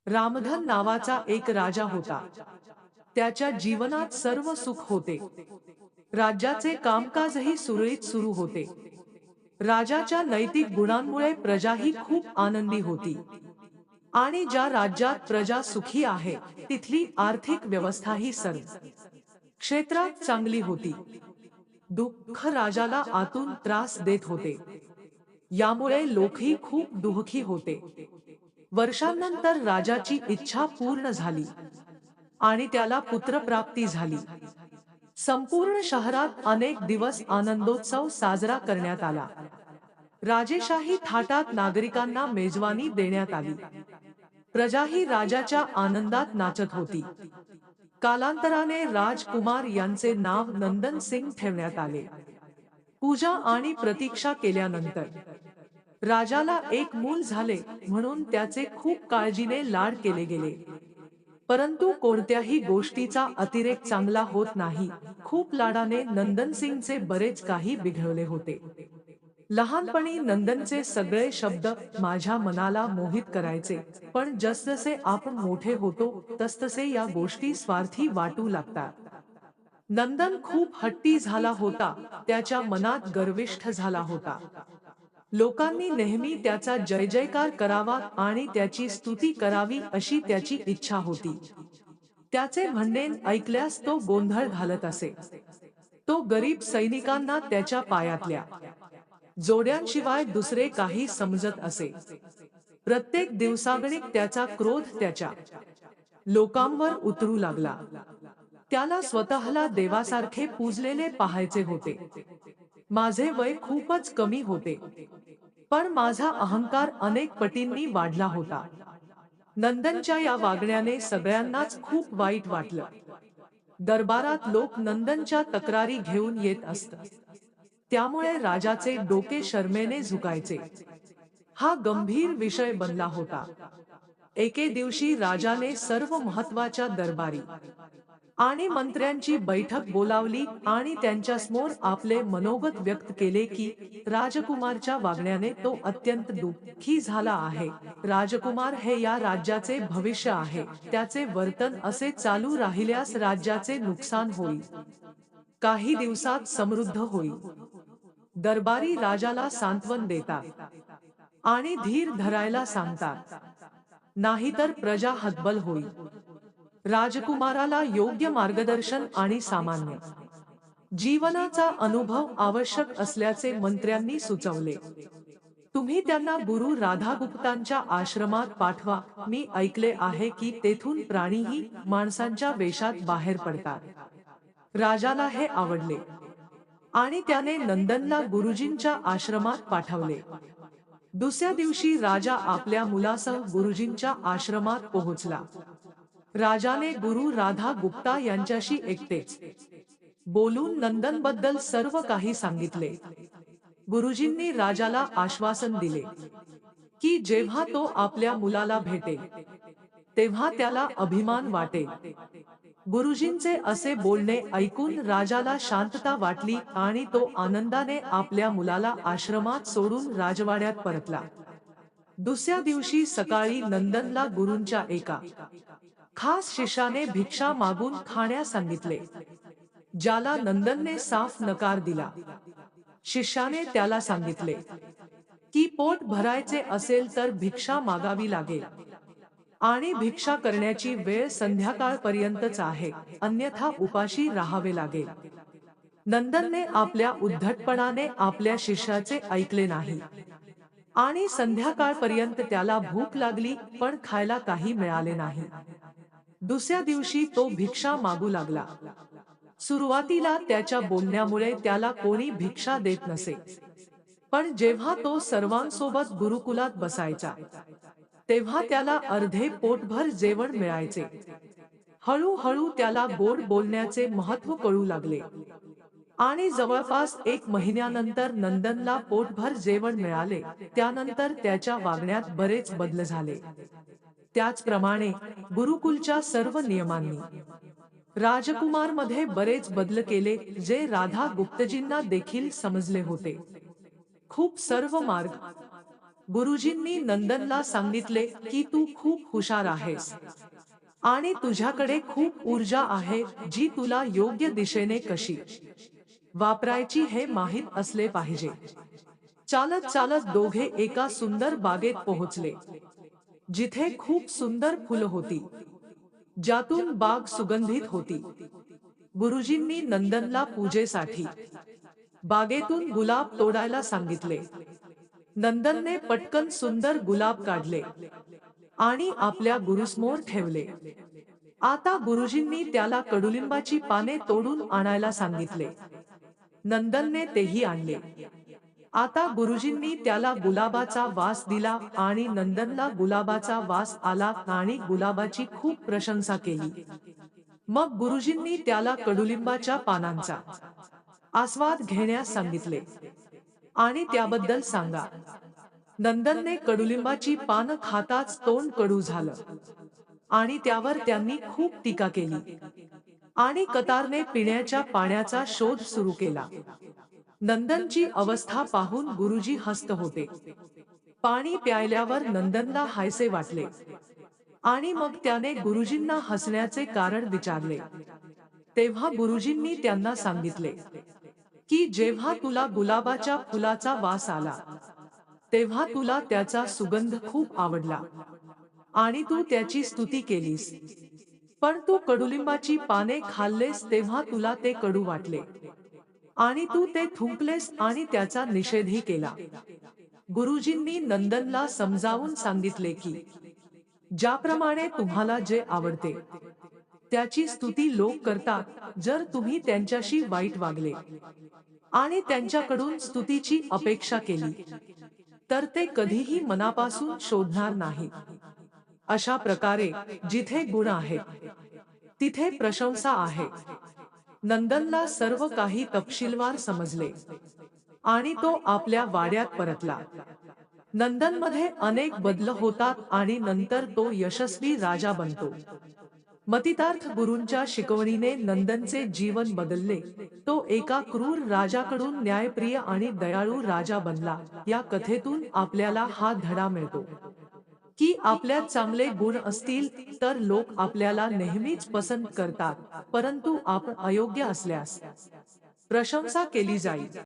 रामधन नावाचा एक राजा होता. त्याच्या जीवनात सर्व सुख होते. राज्याचे कामकाजही सुरळीत सुरू होते. राजाच्या नैतिक गुणांमुळे प्रजाही खूप आनंदी होती. आणि ज्या राज्यात प्रजा सुखी आहे, तिथली आर्थिक व्यवस्थाही सर्व क्षेत्रात चांगली होती. दुःख राजाला आतून त्रास देत होते. यामुळे लोकही खूप दुःखी होते. वर्षांनंतर राजाची इच्छा पूर्ण झाली आणि त्याला पुत्रप्राप्ती झाली. संपूर्ण शहरात अनेक दिवस आनंदोत्सव साजरा करण्यात आला. राजेशाही थाटात नागरिकांना मेजवानी देण्यात आली. प्रजाही राजाच्या आनंदात नाचत होती. कालांतराने राजकुमार यांचे नाव नंदन सिंग ठेवण्यात आले. पूजा आणि प्रतीक्षा केल्यानंतर राजाला एक मूल झाले, म्हणून त्याचे खूप काळजीने लाड केले गेले. परंतु कोणत्याही गोष्टीचा अतिरेक चांगला होत नाही. खूप लाडाने नंदनसिंगचे बरेच काही बिघडले होते. लहानपणी नंदनचे सगळे शब्द माझ्या मनाला मोहित करायचे, पण जसजसे आपण मोठे होतो तसतसे या गोष्टी स्वार्थी वाटू लागतात. नंदन खूप हट्टी झाला होता. त्याच्या मनात गर्विष्ठ झाला होता. लोकांनी नेहमी त्याचा जय जयकार करावा आणि त्याची स्तुती करावी अशी त्याची इच्छा होती. त्याचे म्हणणे ऐकल्यास तो गोंधळ घालत असे. तो गरीब सैनिकांना त्याच्या पायातल्या जोड्यांशिवाय दुसरे काही समजत असे. प्रत्येक दिवसागणिक त्याचा क्रोध त्याच्या लोकांवर उतरू लागला. त्याला स्वतःला देवासारखे पूजलेले पाहायचे होते. माझे वय खूपच कमी होते, पण माझा अहंकार अनेक पटींनी वाढला होता. नंदनच्या या वागण्याने सगळ्यांनाच खूप वाईट वाटलं. दरबारात लोक नंदनच्या तक्रारी घेऊन येत असत. त्यामुळे राजाचे डोके शरमेने झुकायचे. हा गंभीर विषय बनला होता. एके दिवशी राजाने सर्व महत्त्वाच्या दरबारी आणि मंत्र्यांची बैठक बोलावली आणि त्यांच्यासमोर आपले मनोगत व्यक्त केले की राजकुमारच्या वागण्याने तो अत्यंत दुःखी झाला आहे. राजकुमार हे या राज्याचे भविष्य आहे. त्याचे वर्तन असे चालू राहिल्यास राज्याचे नुकसान होईल. काही दिवसात समृद्ध होईल. दरबारी राजाला सांत्वन देतात आणि धीर धरायला सांगतात, नाहीतर प्रजा हतबल होईल. राजकुमाराला योग्य मार्गदर्शन आणि सामान्य जीवनाचा अनुभव आवश्यक असल्याचे मंत्र्यांनी सुचवले. तुम्ही त्यांना गुरु राधागुप्तांच्या आश्रमात पाठवा. मी ऐकले आहे की तेथून प्राणीही माणसांच्या वेशात बाहेर पडतात. राजाला हे आवडले आणि त्याने नंदनला गुरुजींच्या आश्रमात पाठवले. दुसऱ्या दिवशी राजा आपल्या मुलासह गुरुजींच्या आश्रमात पोहोचला. राजाने गुरु राधा गुप्ता यांच्याशी एकटेच बोलून नंदनबद्दल सर्व काही सांगितले. गुरुजींनी राजाला आश्वासन दिले की जेव्हा तो आपल्या मुलाला भेटेल तेव्हा त्याला अभिमान वाटेल. गुरुजींचे असे बोलणे ऐकून राजाला शांतता वाटली आणि तो आनंदाने आपल्या मुलाला आश्रमात सोडून राजवाड्यात परतला. दुसऱ्या दिवशी सकाळी नंदनला गुरूंच्या एका खास शिष्याने भिक्षा मागून खाण्यास सांगितले, ज्याला नंदनने साफ नकार दिला. शिष्याने त्याला सांगितले की पोट भरायचे असेल तर भिक्षा मागावी लागेल आणि भिक्षा करण्याची वेळ संध्याकाळपर्यंतच आहे, अन्यथा उपाशी राहावे लागेल. नंदनने आपल्या उद्धटपणाने आपल्या शिष्याचे ऐकले नाही आणि संध्याकाळपर्यंत त्याला भूक लागली पण खायला काही मिळाले नाही. दुसऱ्या दिवशी तो भिक्षा मागू लागला. सुरुवातीला त्याच्या बोलण्यामुळे त्याला कोणी भिक्षा देत नसे, पण जेव्हा तो सर्वांसोबत गुरुकुलात बसायचा तेव्हा त्याला अर्धे पोटभर जेवण मिळायचे. हळूहळू त्याला गोड बोलण्याचे महत्त्व कळू लागले आणि जवळपास 1 महिन्यानंतर नंदनला पोटभर जेवण मिळाले. त्यानंतर त्याच्या वागण्यात बरेच बदल झाले. त्याचप्रमाणे गुरुकुलच्या सर्व नियमांनी राजकुमार मध्ये बरेच बदल केले, जे राधा गुप्तजींना देखील समजले होते. खूप सर्व मार्ग गुरुजींनी नंदनला सांगितले की तू खूप हुशार आहेस आणि तुझ्याकडे खूप ऊर्जा आहे जी तुला योग्य दिशेने कशी वापरायची हे माहीत असले पाहिजे. चालत चालत दोघे एका सुंदर बागेत पोहोचले, जिथे खूप सुंदर फुलं होती, ज्यातून बाग सुगंधित होती. गुरुजींनी नंदनला पूजेसाठी बागेतून गुलाब तोडायला सांगितले. नंदनने पटकन सुंदर गुलाब काढले आणि आपल्या गुरुसमोर ठेवले. आता गुरुजींनी त्याला कडुलिंबाची पाने तोडून आणायला सांगितले. नंदनने तेही आणले. आता गुरुजींनी त्याला गुलाबाचा वास दिला आणि नंदनला गुलाबाचा वास आला आणि गुलाबाची खूप प्रशंसा केली. मग गुरुजींनी त्याला कडुलिंबाच्या पानांचा आस्वाद घेण्यास सांगितले आणि त्याबद्दल सांगा. नंदनने कडुलिंबाची पानं खाताच तोंड कडू झालं आणि त्यावर त्यांनी खूप टीका केली आणि कतारने पिण्याच्या पाण्याचा शोध सुरू केला. नंदनची अवस्था पाहून गुरुजी हसत होते. पाणी प्यायल्यावर नंदनला हायसे वाटले आणि मग त्याने गुरुजींना हसण्याचे कारण विचारले. तेव्हा गुरुजींनी त्यांना सांगितले की जेव्हा तुला गुलाबाच्या फुलाचा वास आला तेव्हा तुला त्याचा सुगंध खूप आवडला आणि तू त्याची स्तुती केलीस. पण तू कडुलिंबाची पाने खाल्लेस तेव्हा तुला ते कडू वाटले आणि तू ते थुंकलेस आणि त्याचा निषेधही केला. गुरुजींनी नंदनला समजावून सांगितले की ज्याप्रमाणे तुम्हाला जे आवडते त्याची स्तुती लोक करतात, जर तुम्ही त्यांच्याशी वाईट वागले आणि त्यांच्याकडून स्तुतीची अपेक्षा केली तर ते कधीही मनापासून शोधणार नाहीत. अशा प्रकारे जिथे गुण आहेत तिथे प्रशंसा आहे. नंदनला सर्व काही तपशीलवार समजले आणि तो आपल्या वाड्यात परतला. नंदनमध्ये अनेक बदल होतात आणि नंतर तो यशस्वी राजा बनतो. मतितार्थ गुरूंच्या शिकवणीने नंदनचे जीवन बदलले. तो एका क्रूर राजाकडून न्यायप्रिय आणि दयाळू राजा बनला. या कथेतून आपल्याला हा धडा मिळतो की आपल्यात चांगले गुण असतील तर लोक आपल्याला नेहमीच पसंत करतात, परंतु आपण अयोग्य असल्यास प्रशंसा केली जाईल.